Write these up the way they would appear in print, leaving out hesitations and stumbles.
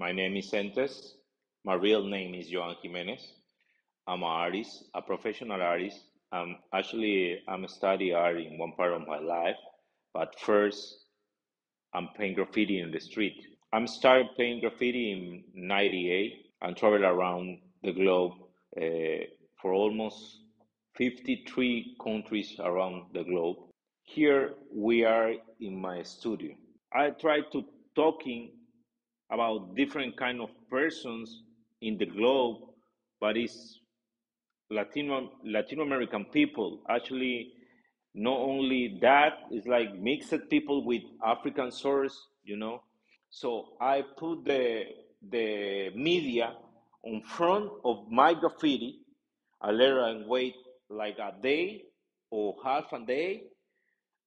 My name is Entes. My real name is Joan Jimenez. I'm an artist, a professional artist. I'm studying art in one part of my life, but first I'm painting graffiti in the street. I'm started painting graffiti in '98 and travel around the globe for almost 53 countries around the globe. Here we are in my studio. I try to talking about different kind of persons in the globe, but it's Latino American people. Actually, not only that, it's like mixed people with African source. So I put the media on front of my graffiti. I let and wait like a day or half a day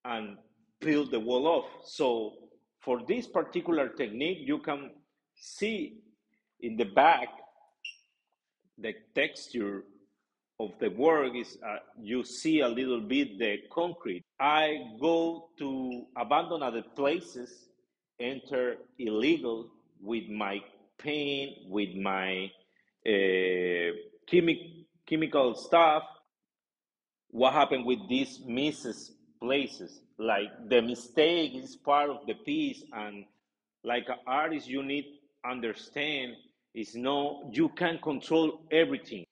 and peel the wall off. So for this particular technique, you can see in the back the texture of the work is you see a little bit the concrete. I go to abandoned places, enter illegal with my paint, with my chemical stuff. What happened with these misses places? Like the mistake is part of the piece, and like an artist, you need understand is no, you can control everything.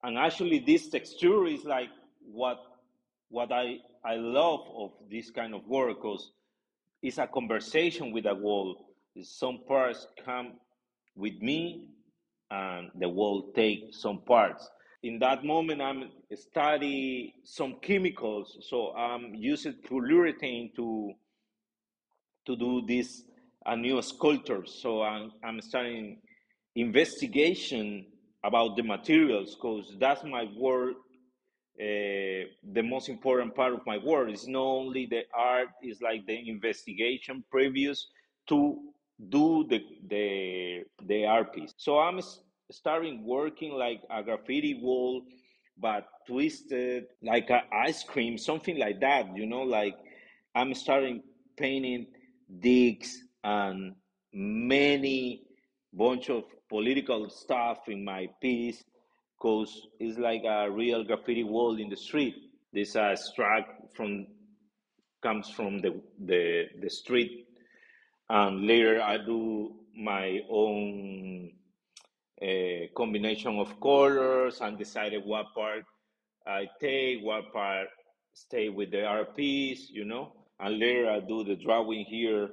And actually this texture is like what I love of this kind of work, because it's a conversation with a wall. Some parts come with me and the wall take some parts. In that moment I'm study some chemicals, so I'm using polyurethane to do this a new sculpture. So I'm starting investigation about the materials, because that's my work. The most important part of my work is not only the art, is like the investigation previous to do the art piece. So I'm starting working like a graffiti wall, but twisted like a ice cream, something like that. Like I'm starting painting digs and many bunch of political stuff in my piece, because it's like a real graffiti wall in the street. This Straat comes from the street, and later I do my own combination of colors and decided what part I take, what part stay with the art piece. And later I do the drawing here.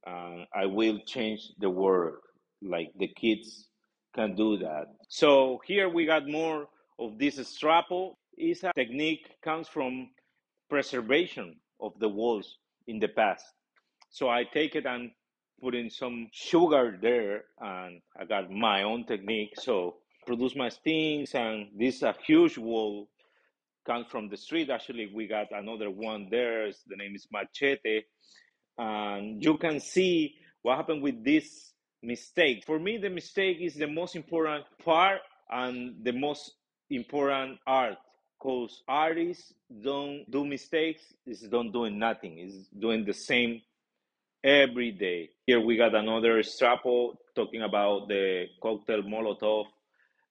I will change the word, like the kids can do that. So here we got more of this strapo. Is a technique comes from preservation of the walls in the past. So I take it and put in some sugar there, and I got my own technique. So produce my things, and this is a huge wall comes from the street. Actually, we got another one there. The name is Machete, and you can see what happened with this mistake. For me, the mistake is the most important part and the most important art, because artists don't do mistakes, is don't doing nothing, is doing the same every day. Here we got another strapo talking about the cocktail Molotov,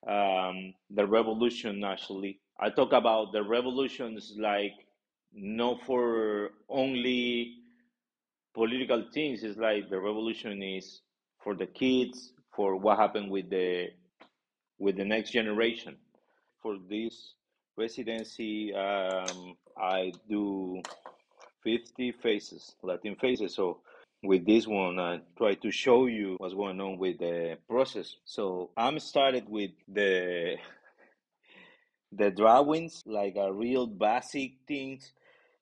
the revolution. Actually, I talk about the revolutions like not for only political things. It's like the revolution is for the kids, for what happened with the next generation. For this residency, I do 50 faces, Latin faces. So with this one, I try to show you what's going on with the process. So I'm started with the drawings, like a real basic things.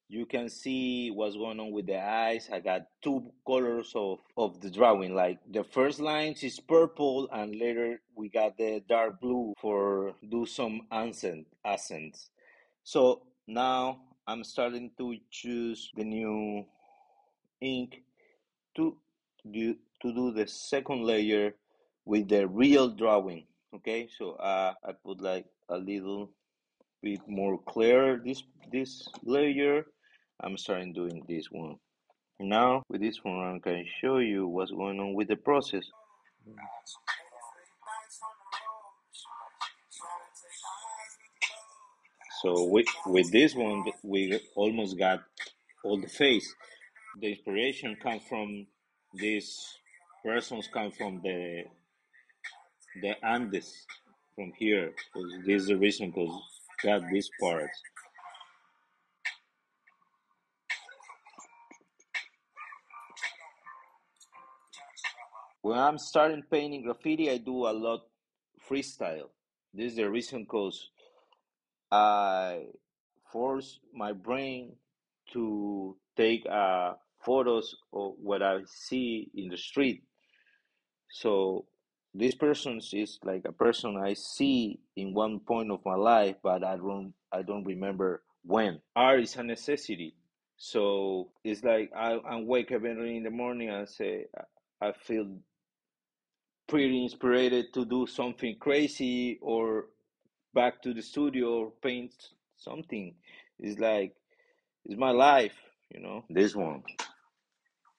You can see what's going on with the eyes. I got two colors of the drawing. Like the first lines is purple, and later we got the dark blue for do some accents. So now I'm starting to choose the new ink to do the second layer with the real drawing. Okay, so I put like a little bit more clear this layer. I'm starting doing this one. Now with this one I can show you what's going on with the process. So with this one, we almost got all the face. The inspiration comes from these persons come from the Andes from here. 'Cause this is the reason because got these parts. When I'm starting painting graffiti, I do a lot freestyle. This is the reason because I force my brain to take photos of what I see in the street. So this person is like a person I see in one point of my life, but I don't remember when. Art is a necessity. So it's like I wake up early in the morning and say I feel pretty inspired to do something crazy or back to the studio or paint something. It's like it's my life. This one.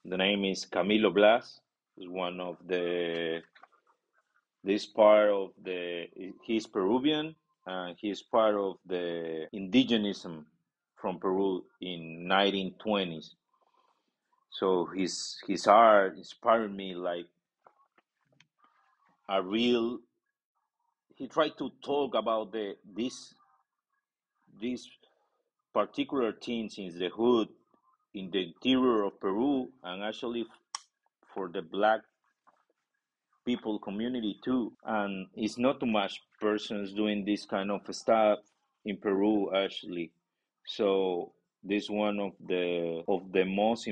The name is Camilo Blas. Is one of the this part of the he's Peruvian and he's part of the indigenism from Peru in 1920s. So his art inspired me like a real. He tried to talk about these particular things in the hood in the interior of Peru and actually for the black people community too. And it's not too much persons doing this kind of stuff in Peru actually. So this one of the most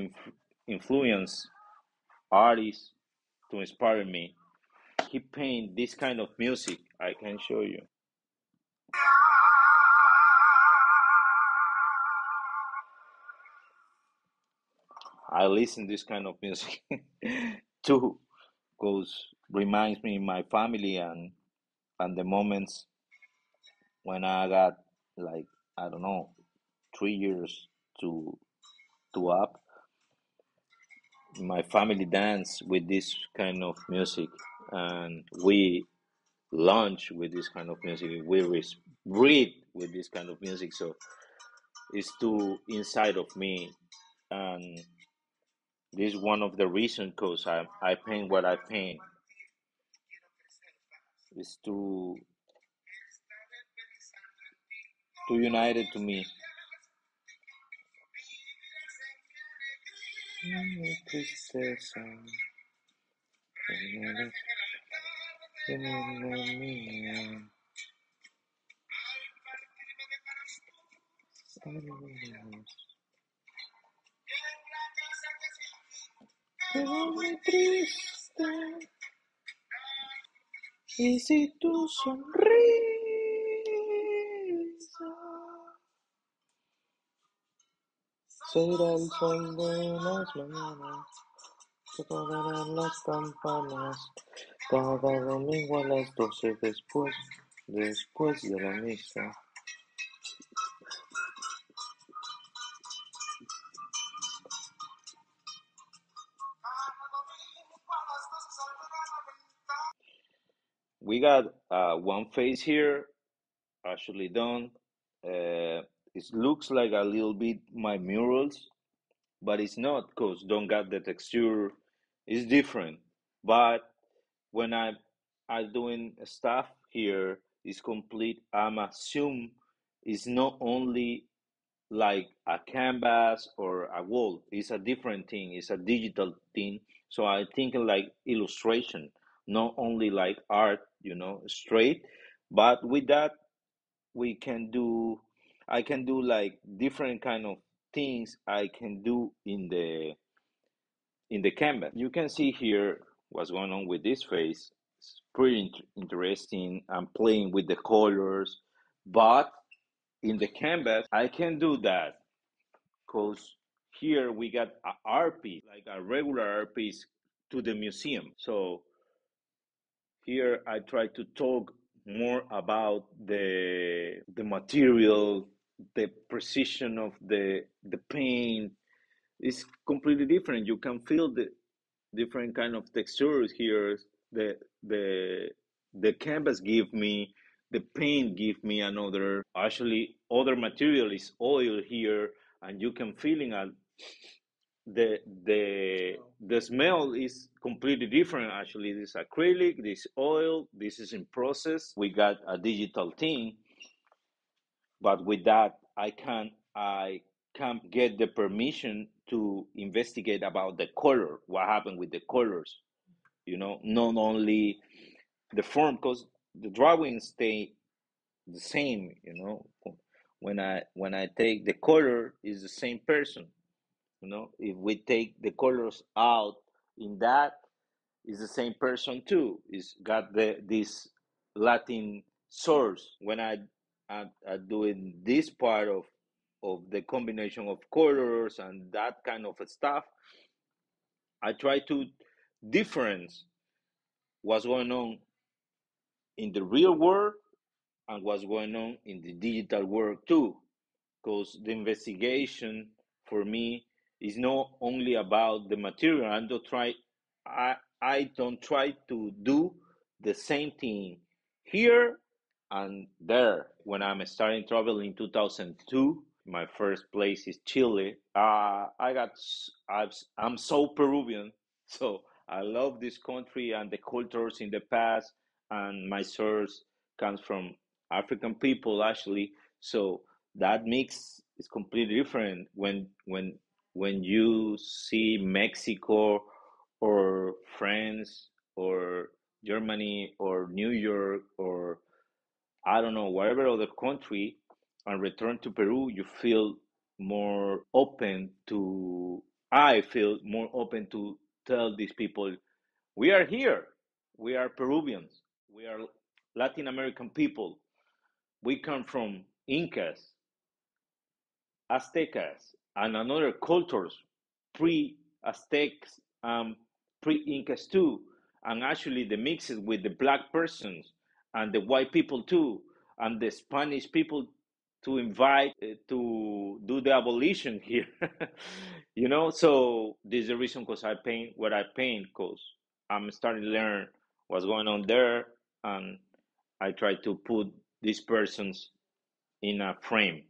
influence artists to inspire me. He paint this kind of music. I can show you. I listen this kind of music too, because reminds me of my family and the moments when I got like I don't know 3 years to up. My family dance with this kind of music, and we lunch with this kind of music. We breathe with this kind of music. So it's too inside of me, and this is one of the reasons because I paint what I paint is too united to me. Tristeza, muy triste. Y si tu sonrisa será el sol de las mañanas, tocarán las campanas cada domingo a las 12 después de la misa. We got one face here, actually done. It looks like a little bit my murals, but it's not because don't got the texture. It's different. But when I'm doing stuff here, it's complete. I'm assume it's not only like a canvas or a wall. It's a different thing. It's a digital thing. So I think like illustration, not only like art, straight. But with that, we can do. I can do like different kind of things I can do in the canvas. You can see here what's going on with this face. It's pretty interesting. I'm playing with the colors, but in the canvas, I can do that because here we got a art piece, like a regular art piece to the museum. So here I try to talk more about the material, the precision of the paint. It's completely different. You can feel the different kind of textures here. the the the canvas give me, the paint give me another, actually other material is oil here, and you can feeling the the smell is completely different. Actually, this acrylic, this oil, this is in process. We got a digital thing, but with that I can't get the permission to investigate about the color, what happened with the colors, not only the form, because the drawings stay the same. When I take the color, is the same person. If we take the colors out, in that is the same person too. It's got this Latin source. When I doing this part of the combination of colors and that kind of stuff, I try to difference what's going on in the real world and what's going on in the digital world too. Because the investigation for me is not only about the material. I don't try to do the same thing here and there. When I'm starting travel in 2002, my first place is Chile. I'm so Peruvian, so I love this country and the cultures in the past. And my source comes from African people, actually. So that mix is completely different when you see Mexico or France or Germany or New York or I don't know, whatever other country, and return to Peru. You feel more open to, I feel more open to tell these people, we are here. We are Peruvians. We are Latin American people. We come from Incas, Aztecas, and another cultures, pre-Aztecs, pre-Incas too, and actually the mixes with the black persons and the white people too, and the Spanish people to invite to do the abolition here. So this is the reason because I paint what I paint, because I'm starting to learn what's going on there, and I try to put these persons in a frame.